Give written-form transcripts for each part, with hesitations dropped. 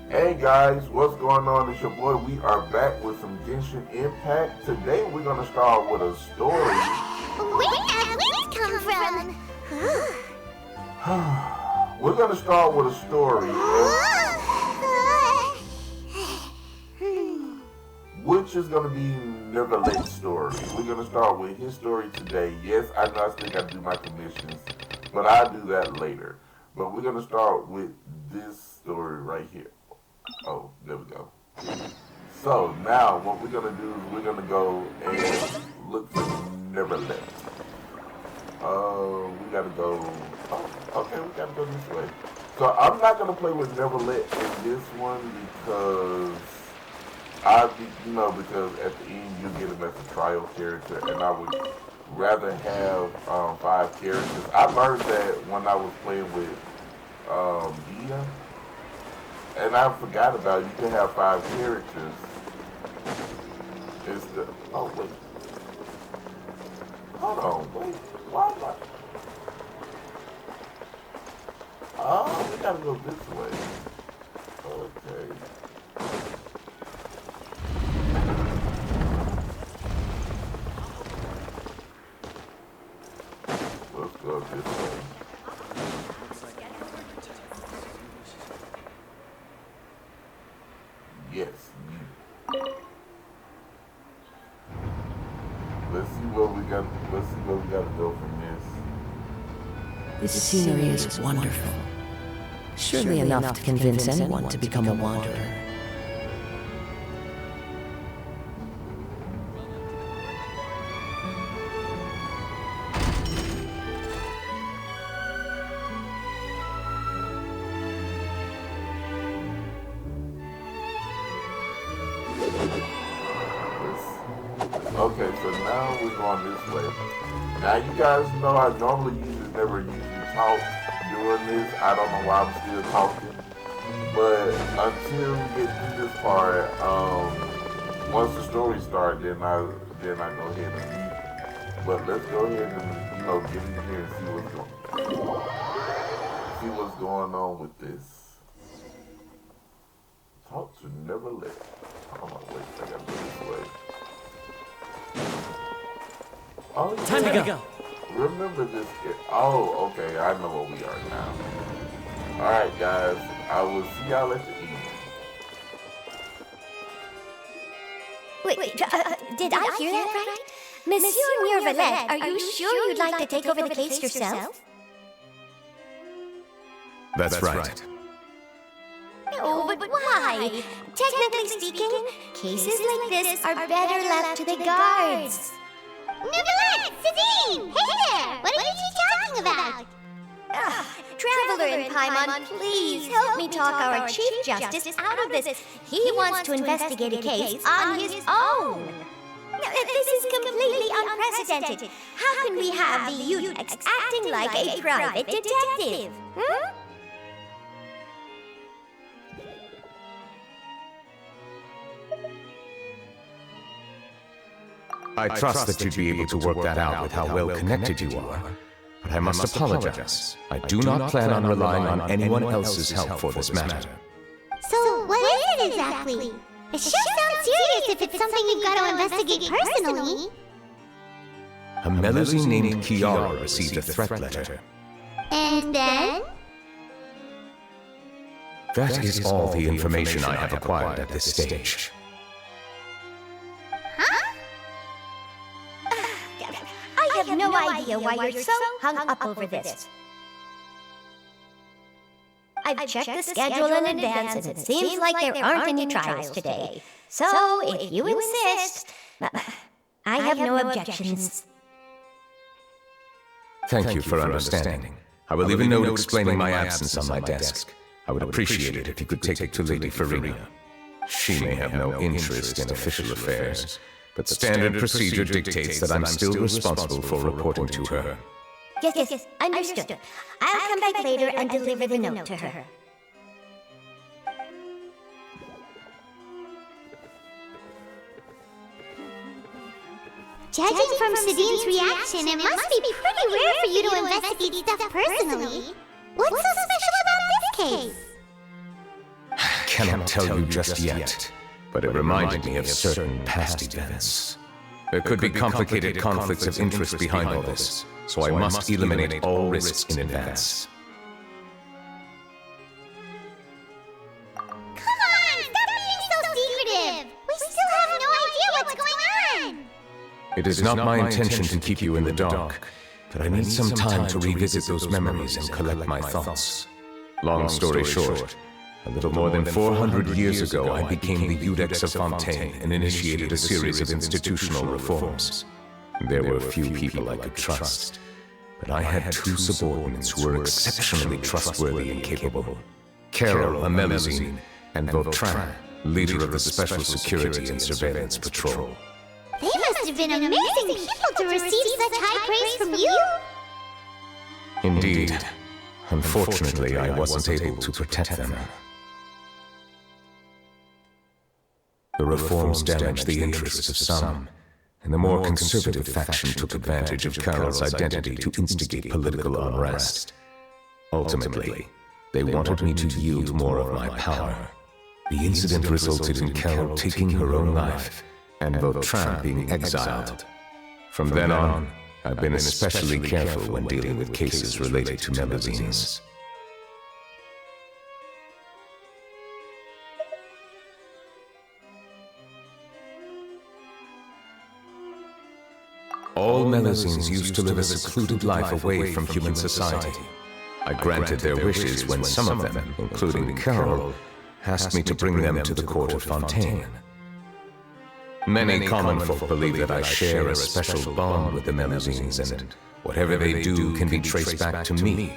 Hey guys, what's going on? It's your boy. We are back with some Genshin Impact. Today we're gonna start with a story. Where have we come from? We're gonna start with a story, which is gonna be Neuvellette's story. We're gonna start with his story today. Yes, I know I still gotta do my commissions, but I'll do that later. But we're gonna start with this story right here. Oh, there we go. So now what we're gonna do is we're gonna go and look for Neuvellette. We gotta go. Oh, okay, we gotta go this way. So I'm not gonna play with Neuvellette in this one because because at the end you get him as a trial character, and I would rather have 5 characters. I learned that when I was playing with Dia. And I forgot about you can have 5 characters. It's the wait. Hold on, wait. Why am I? Oh, we gotta go this way. Okay. Let's go this way. Yes, you. Let's see what we got. Let's see where we got to go from This scenery is wonderful. Surely enough to convince anyone to become a wanderer. Okay, so now we're going this way. Now you guys know I never usually talk during this. I don't know why I'm still talking. But until we get to this part, once the story starts, then I go ahead and mute. But let's go ahead and get in here and see what's going on with this. Talk to Neuvellette. Oh wait, I gotta go this way. Oh, yeah. Time to go. Remember this. Oh, okay. I know where we are now. Alright, guys. I will see y'all at the end. Wait, did I hear that right? Monsieur Neuvellette, are you sure you'd like to take over the case yourself? That's right. No, but why? Technically speaking, cases like this are better left to the guards. Neuvellette! Sabine! Hey there! What are you two talking about? Traveler in Paimon, please help me talk our Chief Justice out of this. He wants to investigate a case on his own. This is completely unprecedented. How can we have the Utex acting like a private detective? I trust that you'd be able to work that out with how well connected you are. But I must apologize. I do not plan on relying on anyone else's help for this matter. So, what is it exactly? It sure sounds serious if it's something you've got to investigate personally. A Melusine named Kiara received a threat letter. And then? That is all the information I have acquired at this stage. I have no idea why you're so hung up over this. I've checked the schedule in advance, and it seems like there aren't any trials today. So, if you insist, I have no objections. Thank you for understanding. I will leave a note explaining my absence on my desk. I would appreciate it if you could take it to Lady Farina. She may have no interest in official affairs, but standard procedure dictates that I'm still responsible for reporting to her. Yes, understood. I'll come back later and deliver the note to her. Judging from Sadine's reaction, it must be pretty rare for you to investigate stuff personally. What's so special about this case? cannot tell you just yet, but it reminded me of certain past events. There could be complicated conflicts of interest behind all this, so I must eliminate all risks in advance. Come on, stop being so secretive! We still have no idea what's going on! It is not my intention to keep you in the dark, but I need some time to revisit those memories and collect my thoughts. Long story short, a little more than 400 years ago, I became the Iudex of Fontaine and initiated a series of institutional reforms. There were few people I could trust, but I had two subordinates who were exceptionally trustworthy and capable. Carol, a Melusine, and Vautrin, leader of the Special Security and Surveillance Patrol. They must have been amazing people to receive such high praise from you! Indeed. Unfortunately, I wasn't able to protect them. The reforms damaged the interests of some, and the more conservative faction took advantage of Carol's identity to instigate political unrest. Ultimately, they wanted me to yield more of my power. The incident resulted in Carol taking her own life, and Vautrin being exiled. From then on, I've been especially careful when dealing with cases related to Melusines. All Melusines used to live a secluded life away from human society. I granted their wishes when some of them, including Carol, asked me to bring them to the court of Fontaine. Many common folk believe that I share a special bond with the Melusines, and whatever they do can be traced back to me.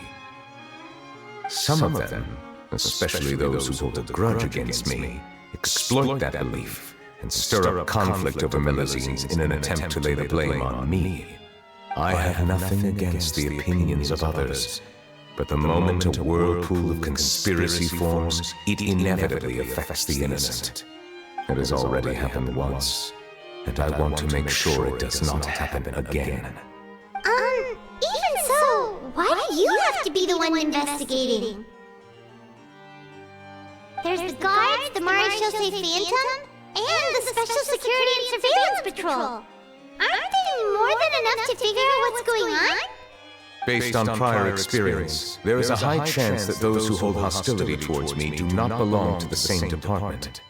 Some of them, especially those who hold a grudge against me, exploit that belief and stir up conflict over Melusines in an attempt to lay the blame on me. I have nothing against the opinions of others, but the moment a whirlpool of conspiracy forms, it inevitably affects the innocent. It has already happened once, and I want to make sure it does not happen again. Even so, why do you have to be the one investigating? There's the guards, the Maréchaussée Phantom, and the Special Security and Surveillance Patrol. Aren't they more than enough to figure out what's going on? Based on prior experience, there is a high chance that those who hold hostility towards me do not belong to the same department.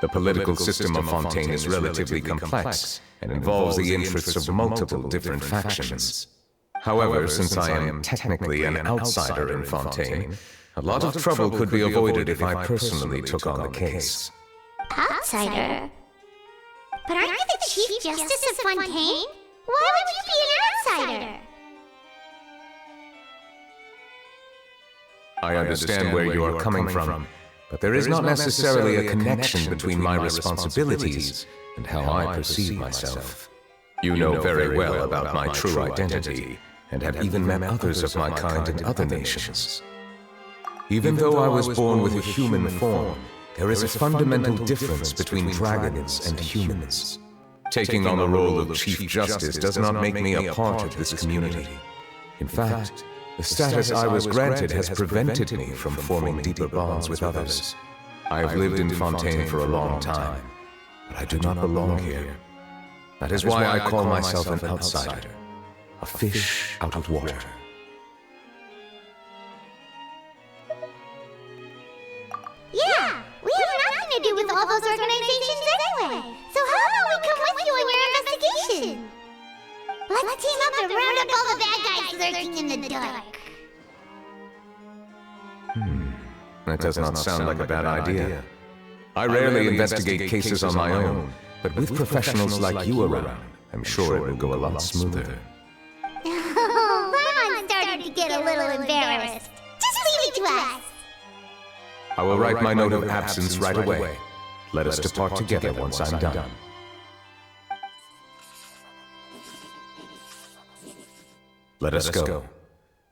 The political system of Fontaine is relatively complex and involves the interests of multiple different factions. However, since I am technically an outsider in Fontaine, a lot of trouble could be avoided if I personally took on the case. Outsider? But aren't you the Chief Justice of Fontaine? Why would you be an outsider? I understand where you are coming from, but there is not necessarily a connection between my responsibilities and how I perceive myself. You know very well about my true identity, and have even met others of my kind in other nations. Even though I was born with a human form, there is a fundamental difference between dragons and humans. Taking on the role of Chief Justice does not make me a part of this community. In fact, the status I was granted has prevented me from forming deeper bonds with others. I have lived in Fontaine for a long time, but I do not belong here. That is why I call myself an outsider, a fish out of water. Yeah, we have nothing to do with all those organizations anyway. So how about we come with you on your investigation? Let's team up and round up all the bad guys lurking in the dark. That does not sound like a bad idea. I rarely investigate cases on my own, but with professionals like you around, I'm sure it will go a lot smoother. Paimon started to get a little embarrassed. Just leave it to us. I will write my note of absence right away. Let us depart together once I'm done. Let us go.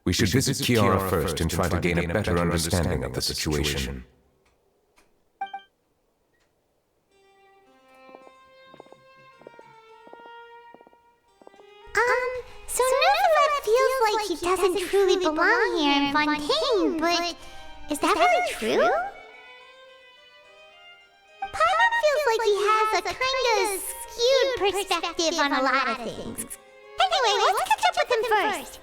We should visit Kiara first and try to gain a better understanding of the situation. So Neuvellette feels like he doesn't truly belong here in Fontaine, but is that really true? like he has a kinda skewed perspective on a lot of things. Anyway, let's catch up with him first.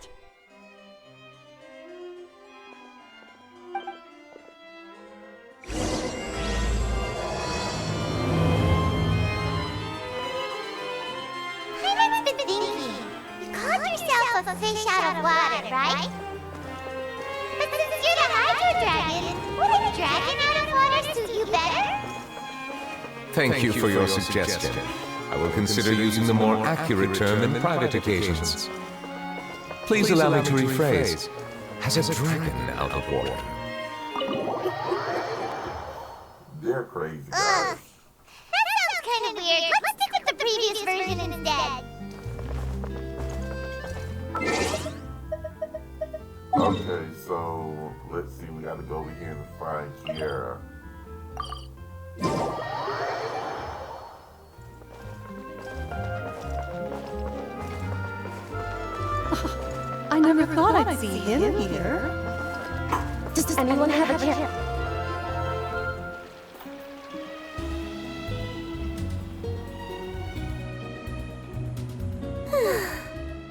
Paimon's been thinking. You called yourself a fish out of water, right? But since you're the Hydro Dragon, would a dragon out of water suit you better? Thank you for your suggestion. I will consider using the more accurate term in private occasions. Please allow me to rephrase. Has a dragon out of water? They're crazy, guys. That sounds kind of weird. Let's stick with the previous version instead. Okay, so let's see. We gotta go over here and find Kiara. I never thought I'd see him here. Does anyone have a chair?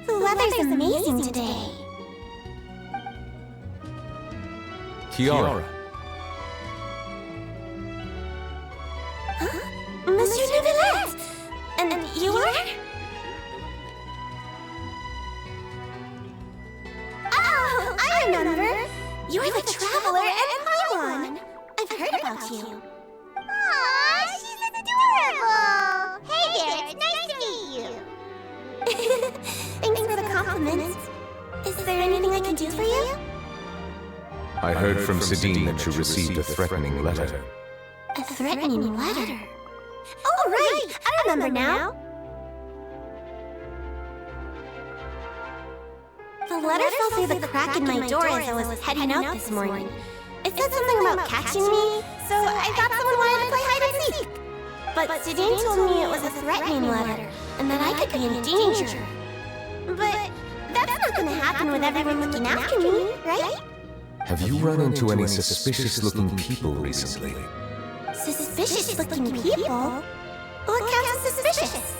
The weather's amazing today. Kiara. Monsieur Neuvellette! And you are? Oh, I remember. You're the Traveler and Paimon. I've heard about you. Aw, she's adorable. Hey there, it's nice to meet you. Thanks for the compliment. Is there anything I can do for you? I heard from Sidine that you received a threatening letter. A threatening letter? Oh, right! I remember now. The letter fell through the crack in my door as I was heading out this morning. It said something about catching me, so I thought someone wanted to play hide and seek. But Sidine told me it was a threatening letter, and that I could be in danger. But that's not gonna happen with everyone looking after me, right? Have you run into any suspicious-looking people recently? Suspicious-looking people? What counts as suspicious?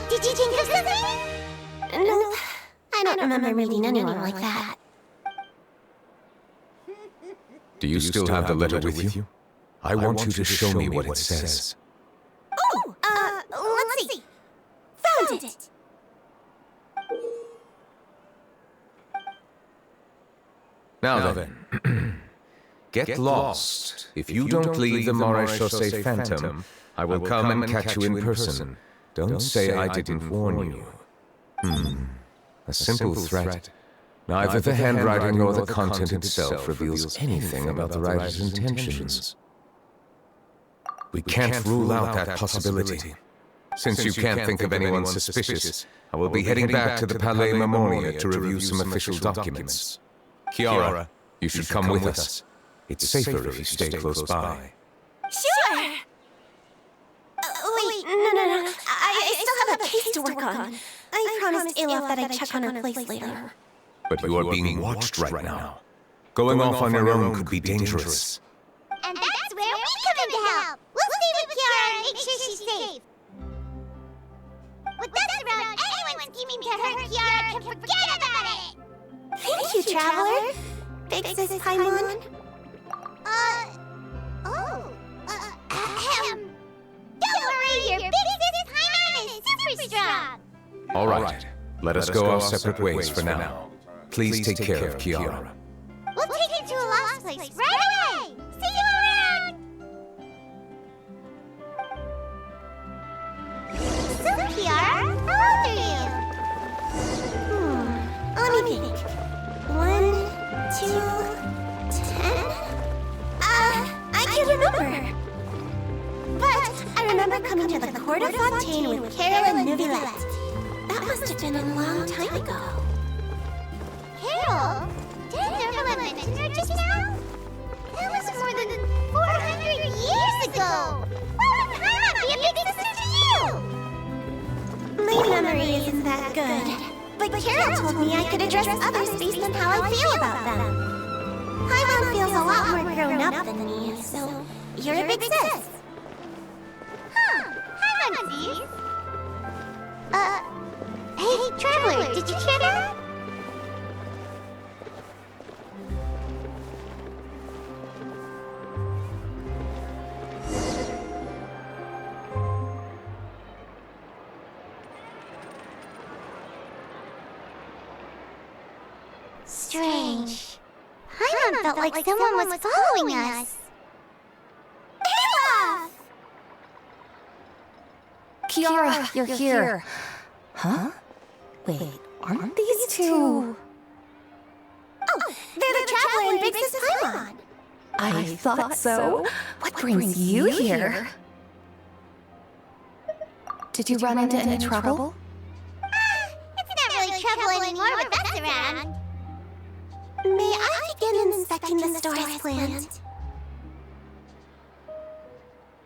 Did you think of something? No, I don't remember meeting anyone like that. Do you still have the letter with you? I want you to show me what it says. Oh, let's see. Found it. Now then, get lost. If you don't leave the Maréchaussée Phantom, I will come and catch you in person. Don't say I didn't warn you. A simple threat. Neither the handwriting nor the content itself reveals anything about the writer's intentions. We can't rule out that possibility. Since you can't think of anyone suspicious, I will be heading back to the Palais Memoria to review some official documents. Kiara, you should come with us. It's safer if you stay close by. Sure! Wait, no. I still have a case to work on. I promised Ayla that I'd check on her place later. But you are being watched right now. Going off on your own could be dangerous. And that's where we come in to help! We'll stay with Kiara and make sure she's safe. With us around, anyone scheming to hurt Kiara can forget about it! Thank you, Traveler. Big Sis Paimon. Don't worry, your Big Sis Paimon is super strong! All right, let us go our separate ways for now. Please take care of Kiara. We'll take you to a lost place right away! See you around! So, Kiara, how old are you? Let me think. 1, 2, 10? I can't remember. But I remember coming to the Court of Fontaine with Carol and Neuvellette. That must have been a long time ago. Carol? Didn't Neuvellette mention her just now? That was more than 400 years ago! Why would Paimon be a big sister to you? My memory isn't that good, But Carol told me I could address others based on how I feel about them. Paimon feels a lot more grown up than me, so you're a big sis. Huh. Hi, Munchies. Hey, Traveler, did you hear that? Strange. Paimon felt like someone was following us. Ayla! Kiara, you're here. Huh? Wait, aren't these two? Oh, they're the Traveler and Big Sis Paimon. I thought so. What brings you here? Did you run into any trouble? It's not really trouble anymore with us around. May I begin inspecting the store's plant?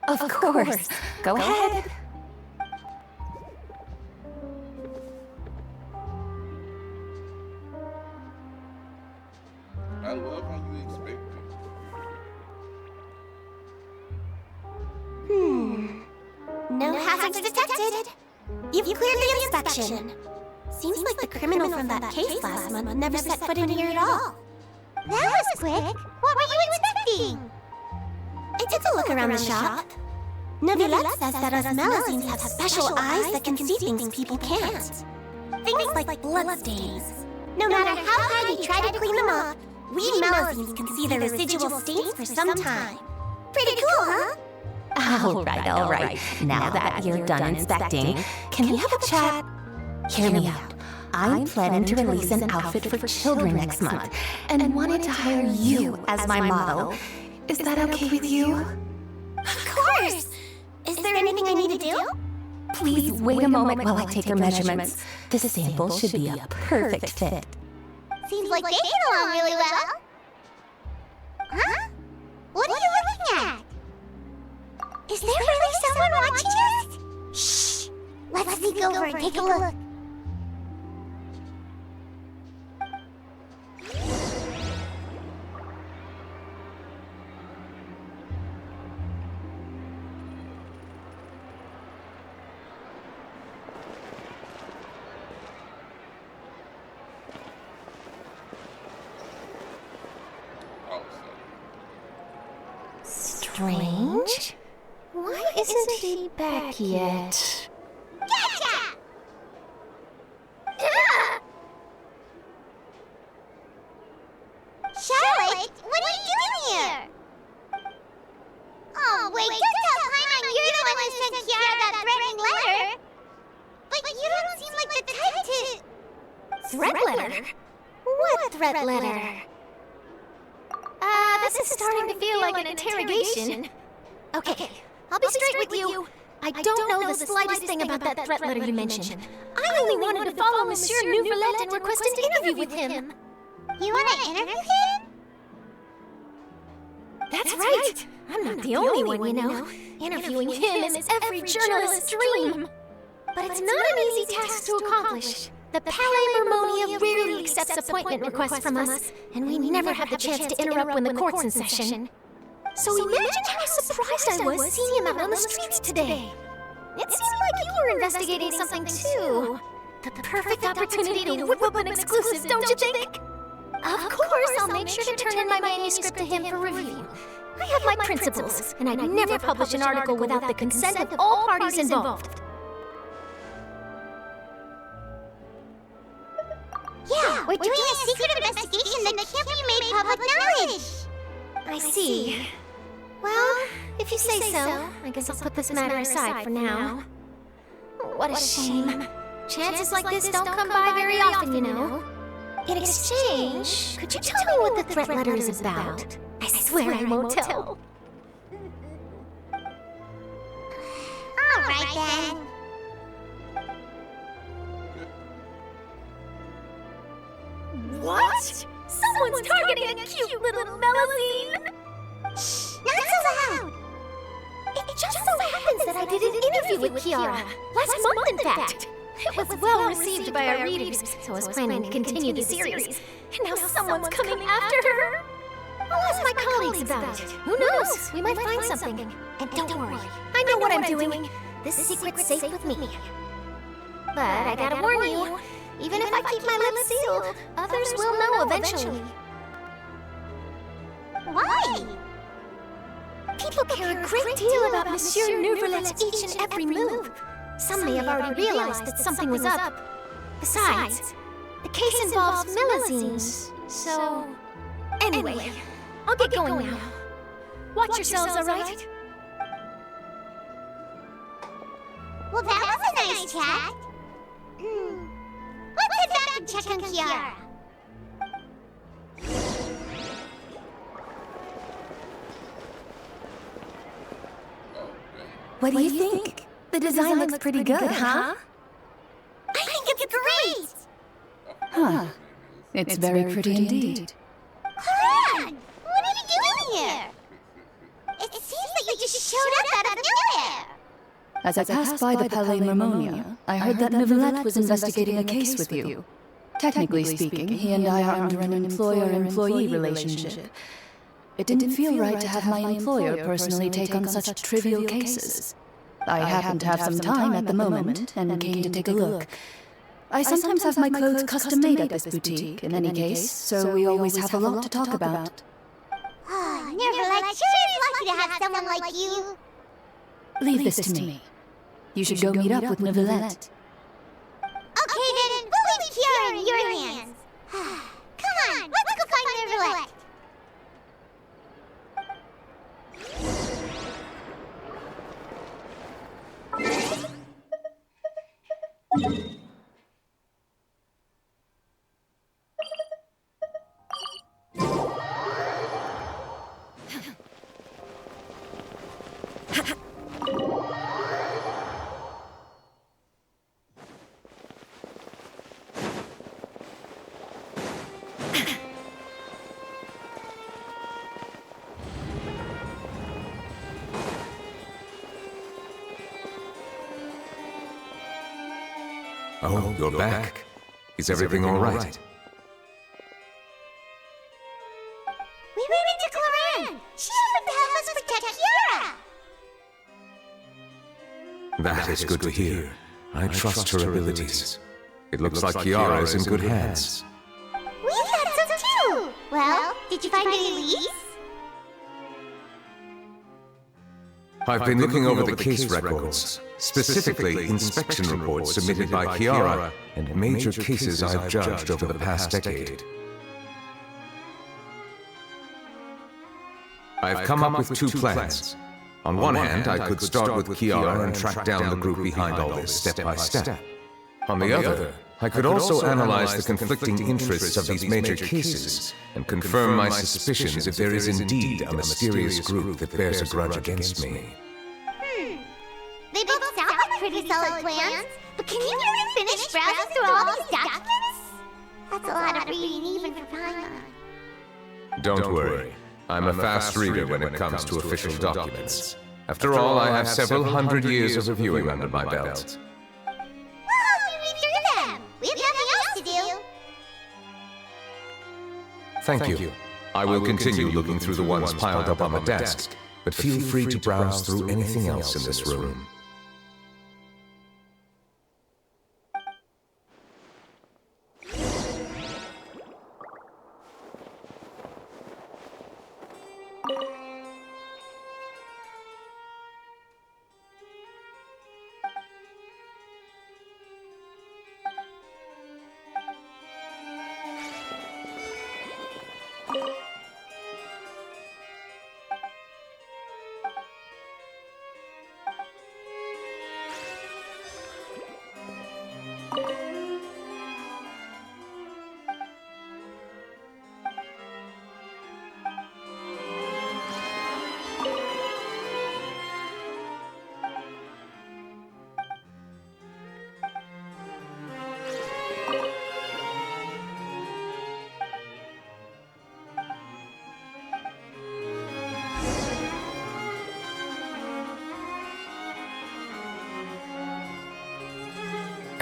Of course. Go ahead. I love how you expect it. No hazards detected. You've cleared the inspection. Seems like the criminal from that case last month never set foot in here at all. That was quick. What were you expecting? I took a look around the shop. Neuvellette says that us Melusines have special eyes that can see things people can't. Things like bloodstains. No matter how hard you try to clean them up, we Melusines can see the residual stains for some time. Pretty cool, huh? All right. Now that you're done inspecting, can we have a chat? Hear me out. I'm planning to release an outfit for children next month and wanted to hire you as my model. Is that okay with you? Of course! Is there anything I need to do? Please wait a moment while I take your measurements. This sample should be a perfect fit. Seems like they get along really well. Huh? What are you looking at? Is there really someone watching us? Shh! Let's sneak over and take a look. Strange? Why isn't he back yet? Gotcha! Charlotte, what are you doing here? Oh, wait, don't tell Paimon you're the one who sent Kiara that threatening letter. But you don't seem like the type to... Threat letter? What threat letter? This is starting to feel like an interrogation. Okay, I'll be straight with you. I don't know the slightest thing about that threat letter you mentioned. I only wanted to follow Monsieur Neuvellette and request an interview with him. You want to interview him? That's right. I'm not the only one, you know. Interviewing him is every journalist's dream. But it's not an easy task to accomplish. The Palais Mermonia rarely accepts appointment requests from us, and we never have the chance to interrupt when the court's in session. So imagine how surprised I was seeing him out on the streets today. It seemed like you were investigating something too. The perfect opportunity to whip up an exclusive, don't you think? Of course, I'll make sure to turn in my manuscript to him for review. I have my principles, and I'd never publish an article without the consent of all parties involved. Yeah, we're doing a secret investigation that can't be made public knowledge. I see. Well, if you say so, I guess I'll put this matter aside for now. What a shame. Chances like this don't come by very often, you know. In exchange, could you tell me what the threat letter is about? I swear I won't tell. All right then. What? Someone's targeting a cute little Melusine! Shh, not so loud. It just so happens that I did an interview with Kiara. Last month, in fact. It was well received by our readers, so I was planning to continue the series. And now someone's coming after her. I'll ask my colleagues about it. Who knows? We might find something. And don't worry, I know what I'm doing. This secret's safe with me. But I gotta warn you, even if I keep my lips sealed, others will know eventually. Why? People care a great deal about Monsieur Neuvellette's each and every move. Some may have already realized that something was up. Besides, the case involves Millazines, so... Anyway, I'll get going now. Watch yourselves, alright? Well, that was a nice chat. Let's head back and check on Kiara. What do you think? The design looks pretty good, huh? I think it's great! Huh. It's very pretty indeed. Clan! What are you doing here? It seems that you just showed up out of nowhere. As I passed by the Palais Mermonia, I heard that Neuvellette was investigating a case with you. Technically speaking, he and I are under an employer-employee relationship. It didn't feel right to have my employer personally take on such trivial cases. I happened to have some time at the moment and came to take a look. I sometimes have my clothes custom-made at this boutique, in any case, so we always have a lot to talk about. Neuvellette sure is lucky to have someone like you. Leave this to me. You should go meet up with Neuvellette. Okay then, we'll leave Kiara in your hands. Come on, let's go find Neuvellette. Oh, you're back. Is everything all right? We ran into Claren. She offered to help us protect Kiara. That is good to hear. I trust her abilities. It looks like Kiara is in good hands. We thought so too. Well, did you find any leads? I've been looking over the case records, specifically inspection reports submitted by Kiara and major cases I've judged over the past decade. I've come up with two plans. On one hand, I could start with Kiara and track down the group behind all this step by step. On the other, I could also analyze the conflicting interests of these major cases and confirm my suspicions if there is indeed a mysterious group that bears a grudge against me. They both sound like pretty solid plans, but can you really finish browsing through all these documents? That's a lot of reading even for Paimon. Don't worry. I'm a fast reader when it comes to official documents. After all, I have several hundred years of reviewing under my belt. We'll help you read through them. We have nothing else to do. Thank you. I will continue looking through the ones piled up on the desk, but feel free to browse through anything else in this room.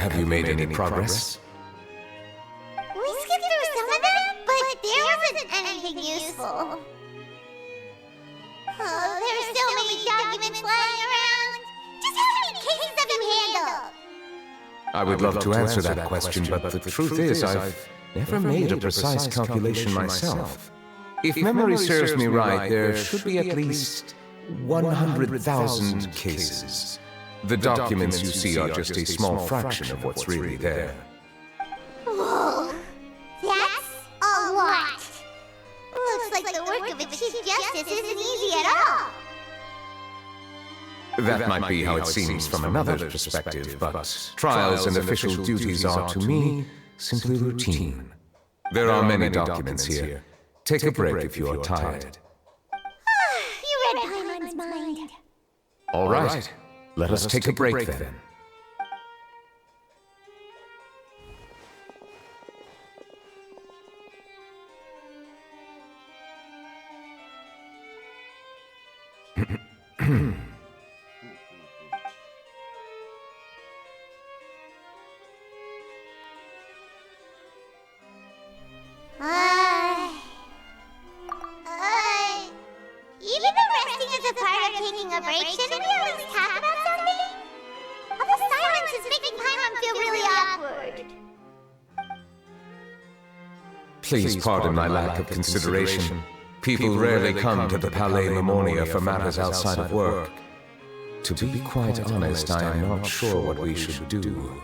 Have you made any progress? We skipped through some of them, but there wasn't anything useful. Oh, there are so many documents lying around. Just how many cases have you handled? I would love to answer that question, but the truth is I've never made a precise calculation myself. If memory serves me right, there should be at least 100,000 cases. The documents you see are just a small fraction of what's really there. Whoa, that's a lot. Looks like the work of a Chief Justice isn't easy at all. That might be how it seems from another perspective, but trials and official duties are, to me, simply routine. There are many documents here. Take a break if you are tired. You read Paimon's mind. All right, let us take a break then. Even though resting is a part of taking a break, shouldn't we at least talk about something? All the silence is making Paimon feel really awkward. Please pardon my lack of consideration. People rarely come to the Palais Mammonia for matters outside of work. To be quite honest, I am not sure what we should do.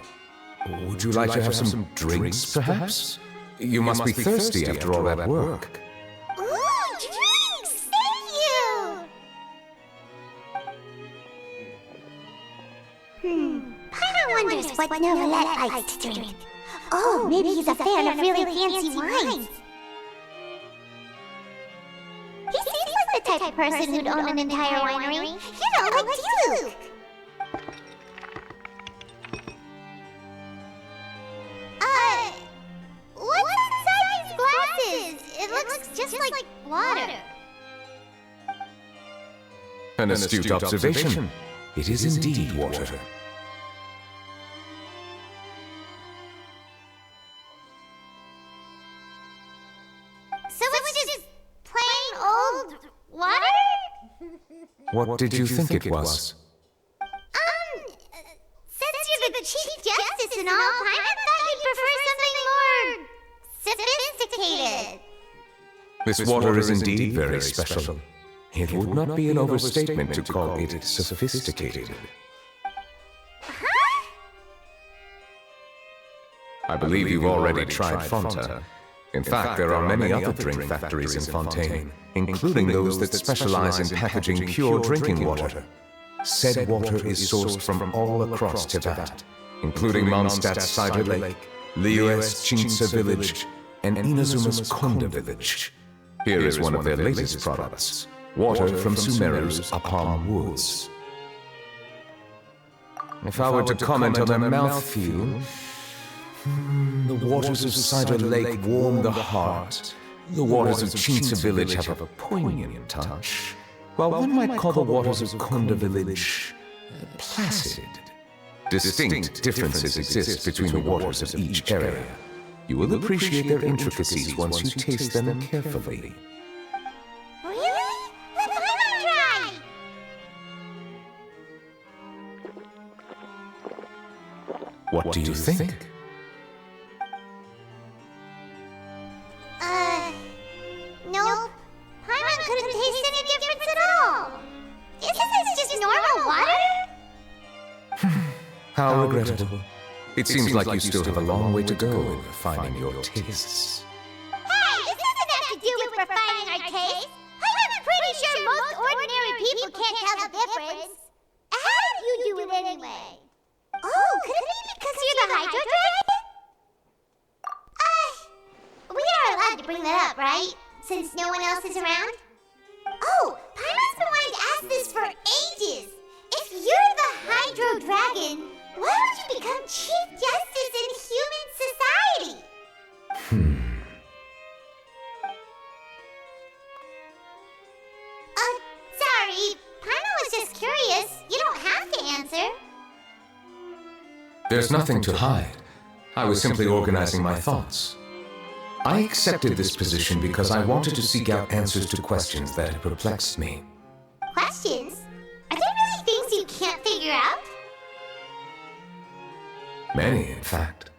Would you like to have some drinks, perhaps? You must be thirsty after all that work. Ooh, drinks! Thank you! Paimon wonders what Neuvellette likes to drink. Oh, maybe he's a fan of really fancy wines. He seems like the type of person who'd own an entire winery. You know, like Duke. What's inside these glasses? It looks just like water. An astute observation. It is indeed water. So it's just plain old water? What did you think it was? Since you're the Chief Justice and all, I thought you'd prefer something more sophisticated. This water is indeed very special. It would not be an overstatement to call it sophisticated. I believe you've already tried Fanta. In fact, there are many other drink factories in Fontaine, including those that specialize in packaging pure drinking water. Said water is sourced from all across Teyvat, including Mondstadt's Cider Lake, Liyue's Chinsa Village, and Inazuma's Konda Village. Here is one of their latest products, water from Sumeru's Apam Woods. If I were to comment on their mouthfeel, the waters of Cider Lake warm the heart. The waters of Chinsa Village have a poignant touch, while one might call the waters of Konda Village placid. Distinct differences exist between the waters of each area. You will appreciate their intricacies once you taste them carefully. Really? Let Paimon try! What do you think? Nope. Paimon couldn't taste any difference at all. Isn't this just normal water? How regrettable. It seems like you still have a long way to go in refining your tastes. Hey, this doesn't have to do with refining our taste. I'm pretty sure most ordinary people can't tell the difference. How do you do it anyway? Oh, could it be because you're the Hydro Dragon? We are allowed to bring that up, right? Since no one else is around? Oh, Paimon's been wanting to ask this for ages. If you're the Hydro Dragon, why would you become Chief Justice in human society? Sorry. Paimon was just curious. You don't have to answer. There's nothing to hide. I was simply organizing my thoughts. I accepted this position because I wanted to seek out answers to questions that had perplexed me. Questions? Are there really things you can't figure out? Many, in fact.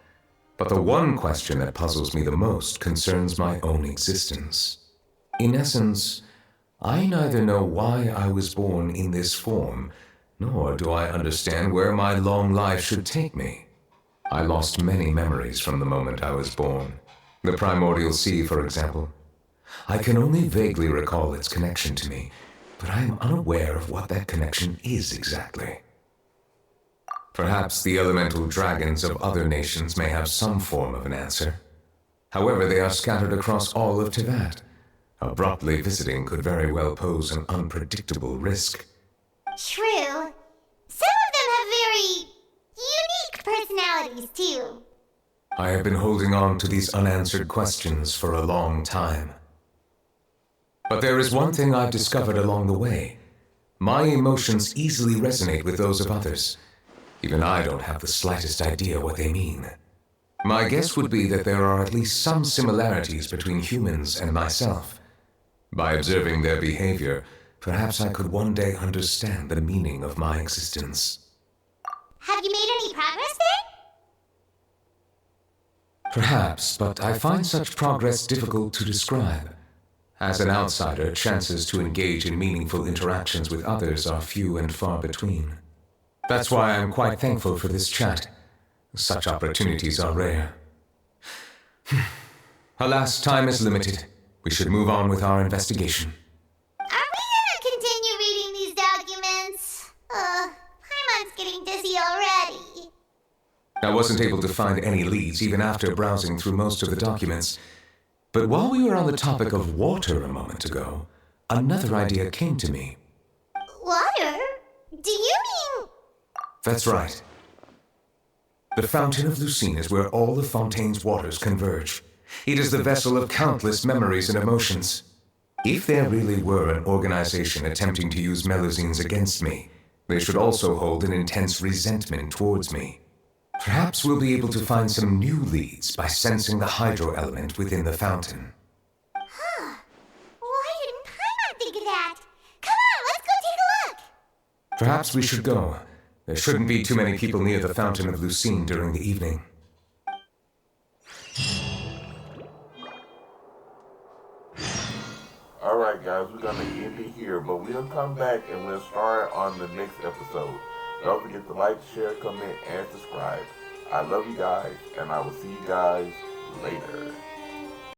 But the one question that puzzles me the most concerns my own existence. In essence, I neither know why I was born in this form, nor do I understand where my long life should take me. I lost many memories from the moment I was born. The primordial sea, for example. I can only vaguely recall its connection to me, but I am unaware of what that connection is exactly. Perhaps the elemental dragons of other nations may have some form of an answer. However, they are scattered across all of Teyvat. Abruptly visiting could very well pose an unpredictable risk. True. Some of them have very unique personalities, too. I have been holding on to these unanswered questions for a long time. But there is one thing I've discovered along the way. My emotions easily resonate with those of others. Even I don't have the slightest idea what they mean. My guess would be that there are at least some similarities between humans and myself. By observing their behavior, perhaps I could one day understand the meaning of my existence. Have you made any progress then? Perhaps, but I find such progress difficult to describe. As an outsider, chances to engage in meaningful interactions with others are few and far between. That's why I'm quite thankful for this chat. Such opportunities are rare. Alas, time is limited. We should move on with our investigation. Are we gonna continue reading these documents? Paimon's getting dizzy already. I wasn't able to find any leads even after browsing through most of the documents. But while we were on the topic of water a moment ago, another idea came to me. Water? Do you mean... That's right. The Fountain of Lucine is where all the Fontaine's waters converge. It is the vessel of countless memories and emotions. If there really were an organization attempting to use Melusines against me, they should also hold an intense resentment towards me. Perhaps we'll be able to find some new leads by sensing the hydro element within the fountain. Huh. Why didn't Paimon think of that? Come on, let's go take a look! Perhaps we should go. There shouldn't be too many people near the Fountain of Lucine during the evening. Alright guys, we're gonna end it here, but we'll come back and we'll start on the next episode. Don't forget to like, share, comment, and subscribe. I love you guys, and I will see you guys later.